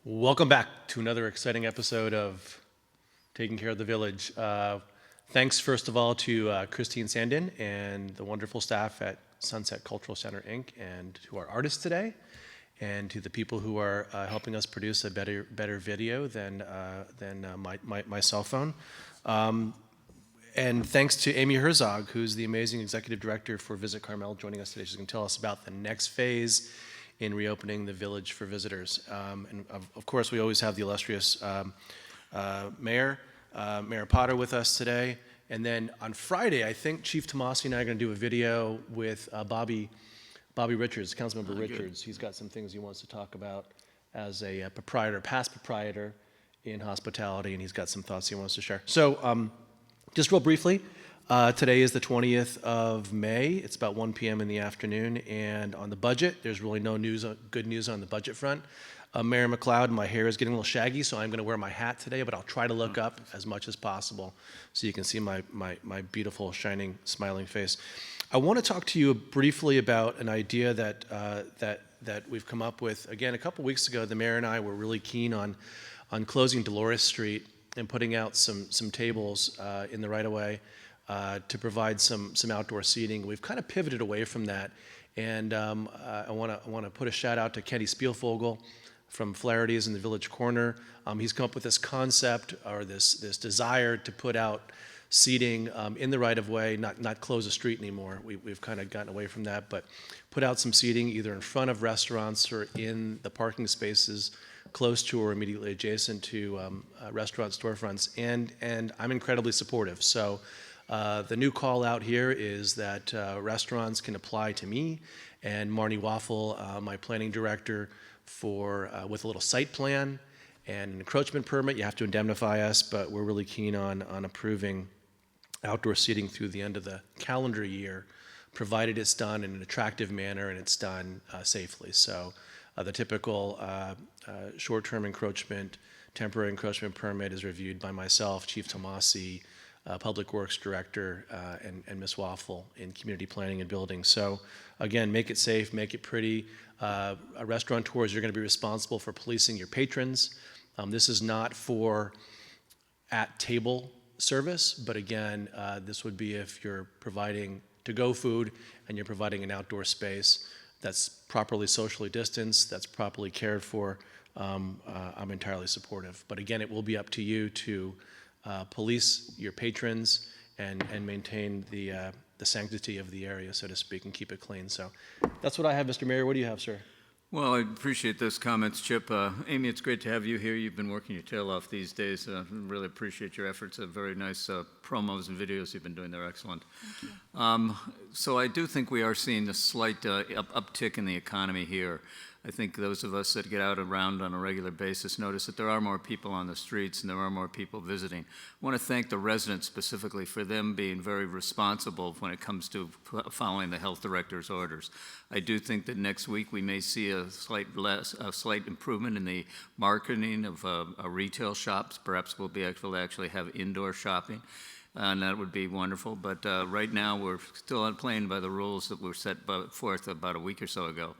Welcome back to another exciting episode of Taking Care of the Village. Thanks, first of all, to Christine Sandin and the wonderful staff at Sunset Cultural Center, Inc., and to our artists today, and to the people who are helping us produce a better video than my cell phone. And thanks to Amy Herzog, who's the amazing executive director for Visit Carmel, joining us today. She's going to tell us about the next phase in reopening the village for visitors. And of course, we always have the illustrious Mayor Potter with us today. And then on Friday, I think Chief Tomasi and I are going to do a video with Bobby Richards, Councilmember Richards. He's got some things he wants to talk about as a past proprietor in hospitality, and he's got some thoughts he wants to share. So just real briefly, today is the 20th of May. It's about 1 p.m. in the afternoon, and on the budget, there's really no good news on the budget front. Mayor McLeod, my hair is getting a little shaggy, so I'm going to wear my hat today, but I'll try to look up as much as possible so you can see my beautiful, shining, smiling face. I want to talk to you briefly about an idea that we've come up with. Again, a couple weeks ago, the mayor and I were really keen on closing Dolores Street and putting out some tables in the right-of-way to provide some outdoor seating. We've kind of pivoted away from that, and I want to put a shout out to Kenny Spielvogel from Flaherty's in the Village Corner. He's come up with this concept or this desire to put out seating in the right-of-way, not close a street anymore. We've kind of gotten away from that, but put out some seating either in front of restaurants or in the parking spaces close to or immediately adjacent to restaurant storefronts, and I'm incredibly supportive. So the new call out here is that restaurants can apply to me and Marnie Waffle, my planning director, with a little site plan and an encroachment permit. You have to indemnify us, but we're really keen on approving outdoor seating through the end of the calendar year, provided it's done in an attractive manner and it's done safely. So the typical short-term encroachment, temporary encroachment permit is reviewed by myself, Chief Tomasi, Public Works Director, and Ms. Waffle in Community Planning and Building. So again, make it safe, make it pretty. Restaurateurs, you're going to be responsible for policing your patrons. This is not for at-table service, but again, this would be if you're providing to-go food and you're providing an outdoor space that's properly socially distanced, that's properly cared for. I'm entirely supportive. But again, it will be up to you to police your patrons and maintain the sanctity of the area, so to speak, and keep it clean. So that's what I have, Mr. Mayor. What do you have, sir? Well, I appreciate those comments, Chip. Amy, it's great to have you here. You've been working your tail off these days. Really appreciate your efforts. Very nice promos and videos you've been doing. They're excellent. Thank you. So I do think we are seeing a slight uptick in the economy here. I think those of us that get out around on a regular basis notice that there are more people on the streets and there are more people visiting. I want to thank the residents specifically for them being very responsible when it comes to following the health director's orders. I do think that next week we may see a slight improvement in the marketing of retail shops. Perhaps we'll be able to actually have indoor shopping. And that would be wonderful. But right now we're still playing by the rules that were set forth about a week or so ago.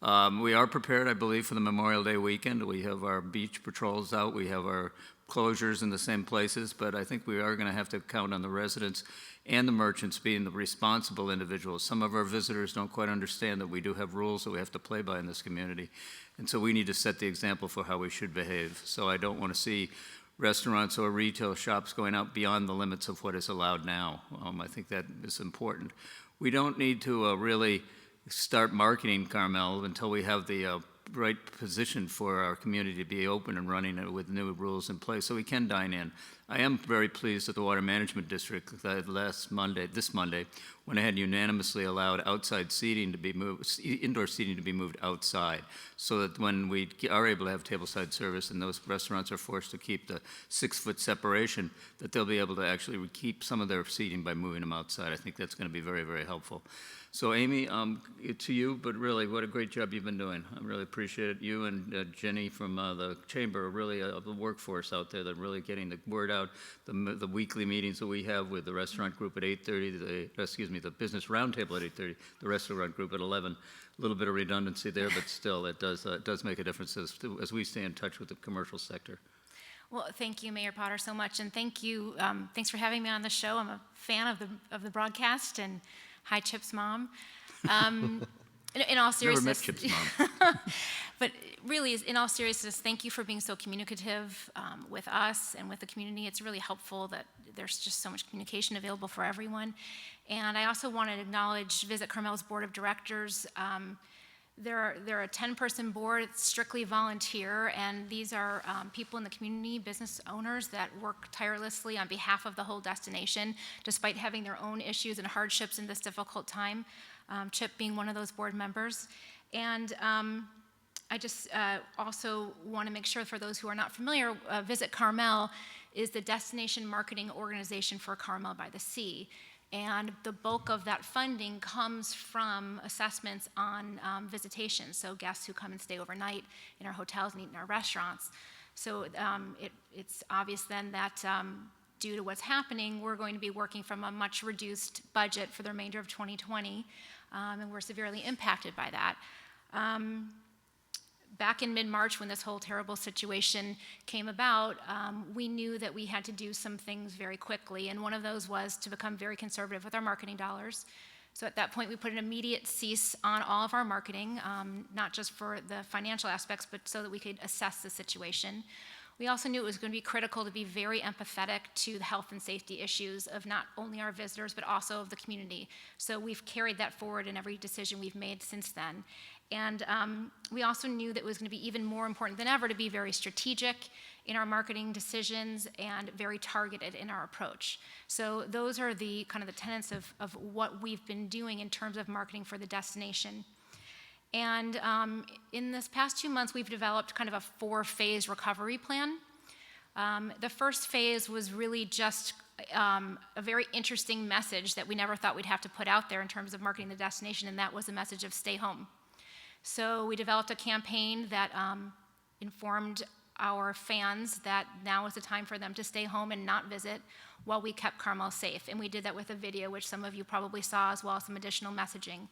We are prepared, I believe, for the Memorial Day weekend. We have our beach patrols out. We have our closures in the same places, but I think we are going to have to count on the residents and the merchants being the responsible individuals. Some of our visitors don't quite understand that we do have rules that we have to play by in this community, and so we need to set the example for how we should behave. So I don't want to see restaurants or retail shops going out beyond the limits of what is allowed now. I think that is important. We don't need to really start marketing Carmel until we have the right position for our community to be open and running with new rules in place so we can dine in. I am very pleased that the Water Management District this Monday, went ahead and unanimously allowed outside seating to be moved, indoor seating to be moved outside, so that when we are able to have tableside service and those restaurants are forced to keep the 6-foot separation, that they'll be able to actually keep some of their seating by moving them outside. I think that's going to be very, very helpful. So Amy, to you, but really what a great job you've been doing. I really appreciate it. You and Jenny from the Chamber are really the workforce out there that are really getting the word out out. The weekly meetings that we have with the restaurant group at 8:30, the business roundtable at 8:30, the restaurant group at 11. A little bit of redundancy there, but still, it does make a difference as we stay in touch with the commercial sector. Well, thank you, Mayor Potter, so much, and thank you. Thanks for having me on the show. I'm a fan of the broadcast, and hi, Chip's mom. In all seriousness, never met Chip's mom. But really, in all seriousness, thank you for being so communicative with us and with the community. It's really helpful that there's just so much communication available for everyone. And I also want to acknowledge Visit Carmel's board of directors. They're a 10-person board. It's strictly volunteer, and these are people in the community, business owners that work tirelessly on behalf of the whole destination, despite having their own issues and hardships in this difficult time. Chip being one of those board members. And I just also want to make sure, for those who are not familiar, Visit Carmel is the destination marketing organization for Carmel-by-the-Sea. And the bulk of that funding comes from assessments on visitation, so guests who come and stay overnight in our hotels and eat in our restaurants. So it's obvious then that due to what's happening, we're going to be working from a much reduced budget for the remainder of 2020, and we're severely impacted by that. Back in mid-March, when this whole terrible situation came about, we knew that we had to do some things very quickly, and one of those was to become very conservative with our marketing dollars. So at that point, we put an immediate cease on all of our marketing, not just for the financial aspects, but so that we could assess the situation. We also knew it was going to be critical to be very empathetic to the health and safety issues of not only our visitors, but also of the community. So we've carried that forward in every decision we've made since then. And we also knew that it was going to be even more important than ever to be very strategic in our marketing decisions and very targeted in our approach. So those are the kind of the tenets of what we've been doing in terms of marketing for the destination. And in this past 2 months, we've developed kind of a 4-phase recovery plan. The first phase was really just a very interesting message that we never thought we'd have to put out there in terms of marketing the destination, and that was the message of stay home. So we developed a campaign that informed our fans that now is the time for them to stay home and not visit while we kept Carmel safe. And we did that with a video, which some of you probably saw, as well as some additional messaging.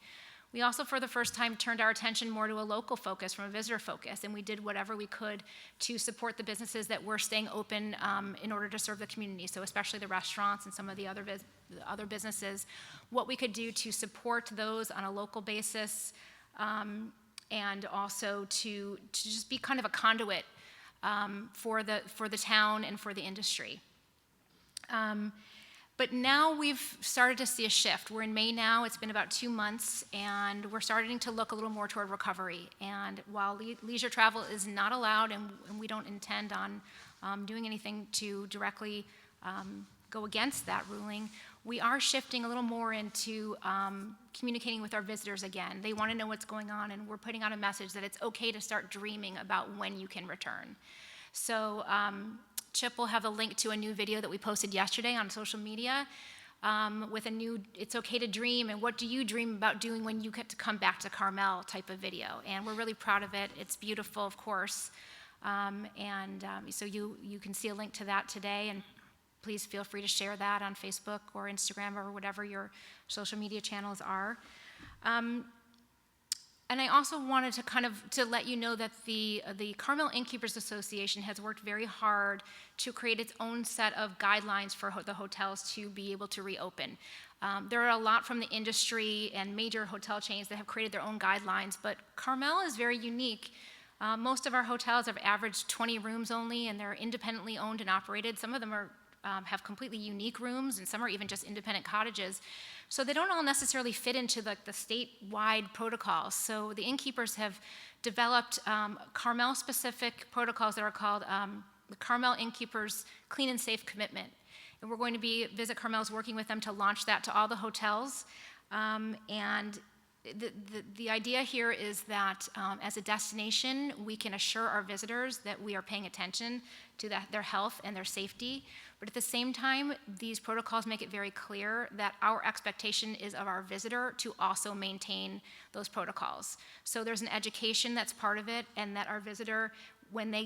We also, for the first time, turned our attention more to a local focus from a visitor focus, and we did whatever we could to support the businesses that were staying open in order to serve the community, so especially the restaurants and some of the other businesses, what we could do to support those on a local basis, and also to just be kind of a conduit for the town and for the industry. But now we've started to see a shift. We're in May now, it's been about 2 months, and we're starting to look a little more toward recovery. And while leisure travel is not allowed, and we don't intend on doing anything to directly go against that ruling, we are shifting a little more into communicating with our visitors again. They want to know what's going on, and we're putting out a message that it's okay to start dreaming about when you can return. So Chip will have a link to a new video that we posted yesterday on social media with a new "It's Okay to Dream" and "What do you dream about doing when you get to come back to Carmel" type of video. And we're really proud of it. It's beautiful, of course. So you can see a link to that today, and please feel free to share that on Facebook or Instagram or whatever your social media channels are. And I also wanted to let you know that the Carmel Innkeepers Association has worked very hard to create its own set of guidelines for the hotels to be able to reopen. There are a lot from the industry and major hotel chains that have created their own guidelines, but Carmel is very unique. Most of our hotels have averaged 20 rooms only, and they're independently owned and operated. Some of them have completely unique rooms, and some are even just independent cottages. So they don't all necessarily fit into the statewide protocols. So the innkeepers have developed Carmel-specific protocols that are called the Carmel Innkeepers Clean and Safe Commitment. And we're going to be, Visit Carmel's working with them to launch that to all the hotels. And the idea here is that as a destination, we can assure our visitors that we are paying attention to their health and their safety. But at the same time, these protocols make it very clear that our expectation is of our visitor to also maintain those protocols. So there's an education that's part of it, and that our visitor,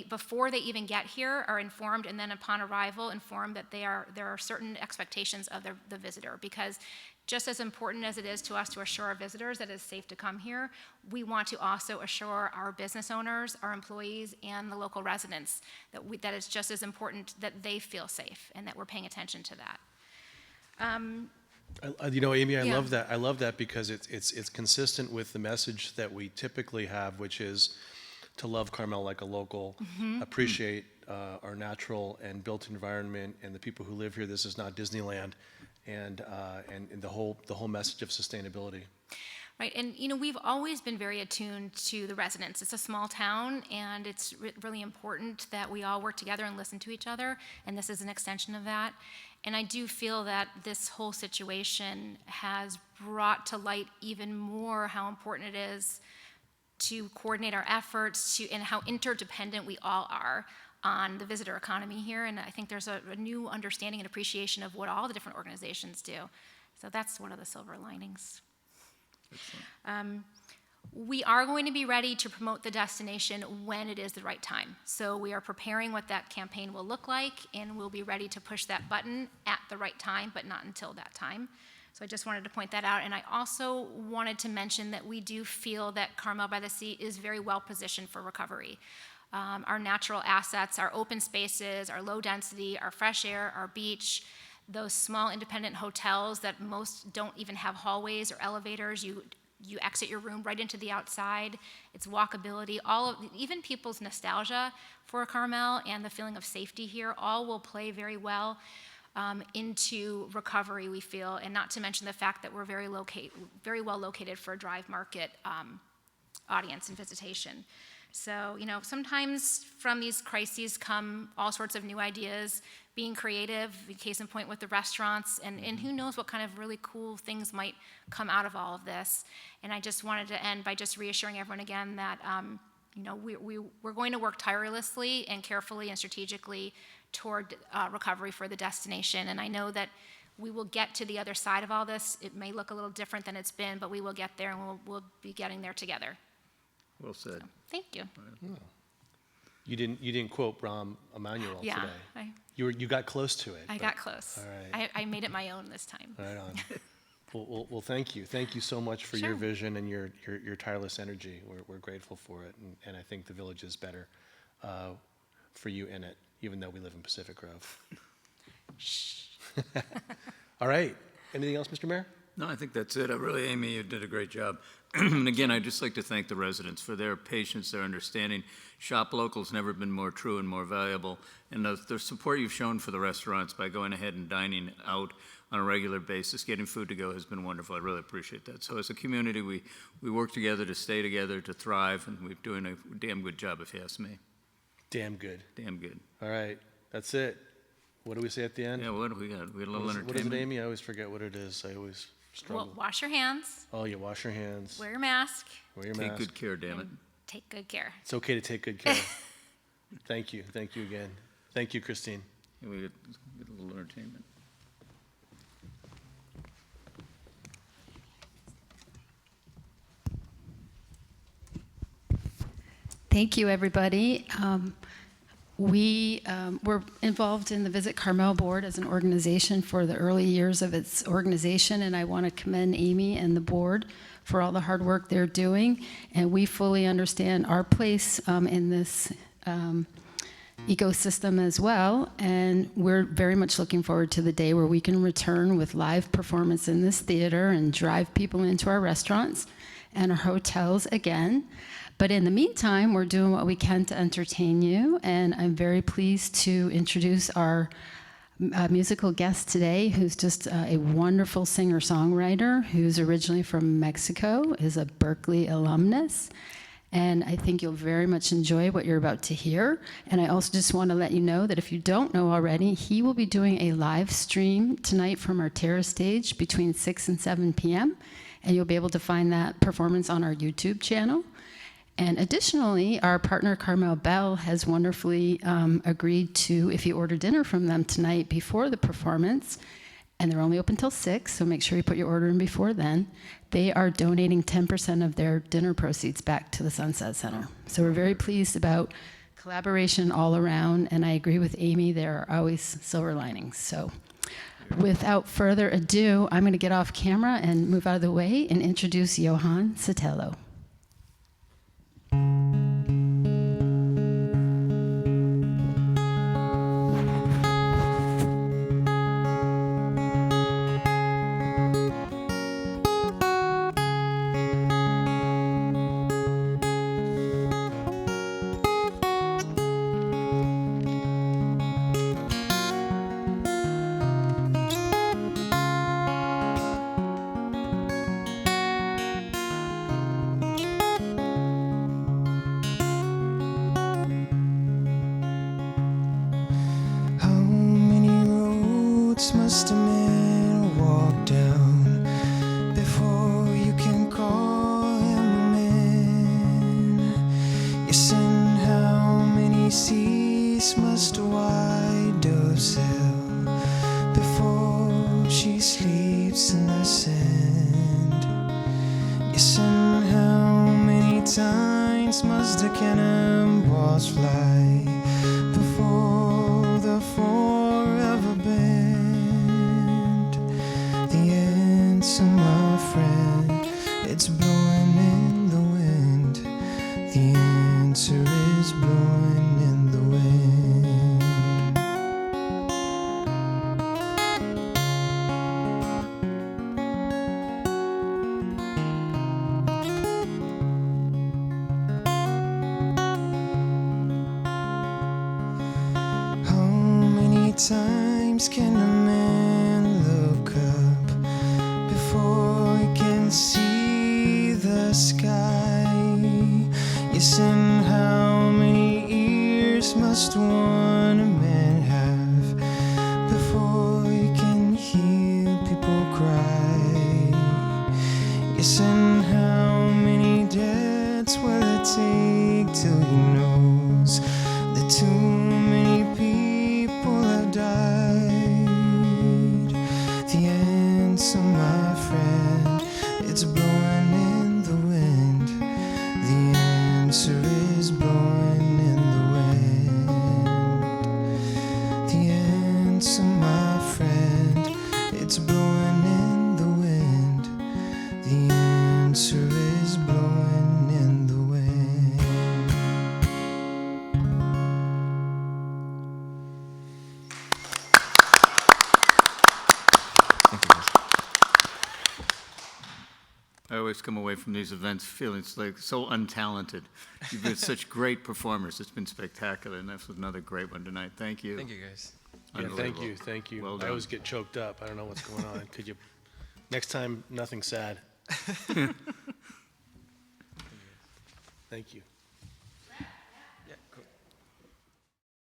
before they even get here, are informed, and then upon arrival informed that there are certain expectations of the visitor. Because just as important as it is to us to assure our visitors that it's safe to come here, we want to also assure our business owners, our employees, and the local residents that it's just as important that they feel safe and that we're paying attention to that. Amy, I Yeah. love that. I love that because it's consistent with the message that we typically have, which is to love Carmel like a local, appreciate our natural and built environment and the people who live here. This is not Disneyland, and the whole message of sustainability. Right, and we've always been very attuned to the residents. It's a small town, and it's really important that we all work together and listen to each other, and this is an extension of that. And I do feel that this whole situation has brought to light even more how important it is to coordinate our efforts and how interdependent we all are on the visitor economy here. And I think there's a new understanding and appreciation of what all the different organizations do. So that's one of the silver linings. We are going to be ready to promote the destination when it is the right time. So we are preparing what that campaign will look like, and we'll be ready to push that button at the right time, but not until that time. So I just wanted to point that out. And I also wanted to mention that we do feel that Carmel-by-the-Sea is very well positioned for recovery. Our natural assets, our open spaces, our low density, our fresh air, our beach, those small independent hotels that most don't even have hallways or elevators. You exit your room right into the outside. It's walkability. Even people's nostalgia for Carmel and the feeling of safety here all will play very well into recovery, we feel, and not to mention the fact that we're very well located for a drive market audience and visitation. So, sometimes from these crises come all sorts of new ideas, being creative, case in point with the restaurants, and who knows what kind of really cool things might come out of all of this. And I just wanted to end by just reassuring everyone again that, we're going to work tirelessly and carefully and strategically toward recovery for the destination. And I know that we will get to the other side of all this. It may look a little different than it's been, but we will get there, and we'll be getting there together. Well said. So, thank you. Oh. You didn't quote Rahm Emanuel Yeah, today. You got close to it. I got close. All right. I made it my own this time. Right on. Well, thank you. Thank you so much for your Sure. vision and your tireless energy. We're grateful for it, and I think the village is better for you in it, even though we live in Pacific Grove. All right. Anything else, Mr. Mayor? No, I think that's it. Really, Amy, you did a great job. And again, I'd just like to thank the residents for their patience, their understanding. Shop local's never been more true and more valuable. And the support you've shown for the restaurants by going ahead and dining out on a regular basis, getting food to go has been wonderful. I really appreciate that. So as a community, we work together to stay together, to thrive, and we're doing a damn good job, if you ask me. Damn good. Damn good. All right. That's it. What do we say at the end? Yeah, what do we got? We had a little What is entertainment. it, Amy? I always forget what it is. I always struggle. Well, wash your hands, Oh, yeah, wash your hands. wear your mask, Wear your Take mask. good care, damn it. take good care. It's okay to take good care. Thank you. Thank you again. Thank you, Christine. Yeah, we get a little entertainment. Thank you, everybody. We were involved in the Visit Carmel Board as an organization for the early years of its organization, and I want to commend Amy and the board for all the hard work they're doing. And we fully understand our place in this ecosystem as well, and we're very much looking forward to the day where we can return with live performance in this theater and drive people into our restaurants and our hotels again. But in the meantime, we're doing what we can to entertain you, and I'm very pleased to introduce our musical guest today, who's just a wonderful singer-songwriter who's originally from Mexico, is a Berkeley alumnus, and I think you'll very much enjoy what you're about to hear. And I also just want to let you know that if you don't know already, he will be doing a live stream tonight from our terrace stage between 6 and 7 p.m., and you'll be able to find that performance on our YouTube channel. And additionally, our partner Carmel Bell has wonderfully agreed to, if you order dinner from them tonight before the performance, and they're only open till 6, so make sure you put your order in before then, they are donating 10% of their dinner proceeds back to the Sunset Center. So we're very pleased about collaboration all around, and I agree with Amy, there are always silver linings. So without further ado, I'm going to get off camera and move out of the way and introduce Johan Sotelo. Must a man walk down before you can call him a man? Yes, and how many seas must a white dove sail before she sleeps in the sand? Yes, and how many times must the cannonballs fly before the forever bend? So my friend, it's blowing in the wind. The answer is blowing in the wind. How many times can a man look up before he can see the sky? Yes, and how many ears must one man have before he can hear people cry? Yes, and how many deaths will it take till he knows that too many people have died? The answer, my friend, it's blowing in the wind. The answer is blowing in the wind. The answer, my friend, it's blowing in the wind. The answer is blowing in the wind. I always come away from these events feeling like so untalented. You've been such great performers. It's been spectacular, and this was another great one tonight. Thank you. Thank you, guys. Yeah, thank Unbelievable. you, thank you. Well I done. always get choked up. I don't know what's going on. Could you, next time, nothing sad. Thank you.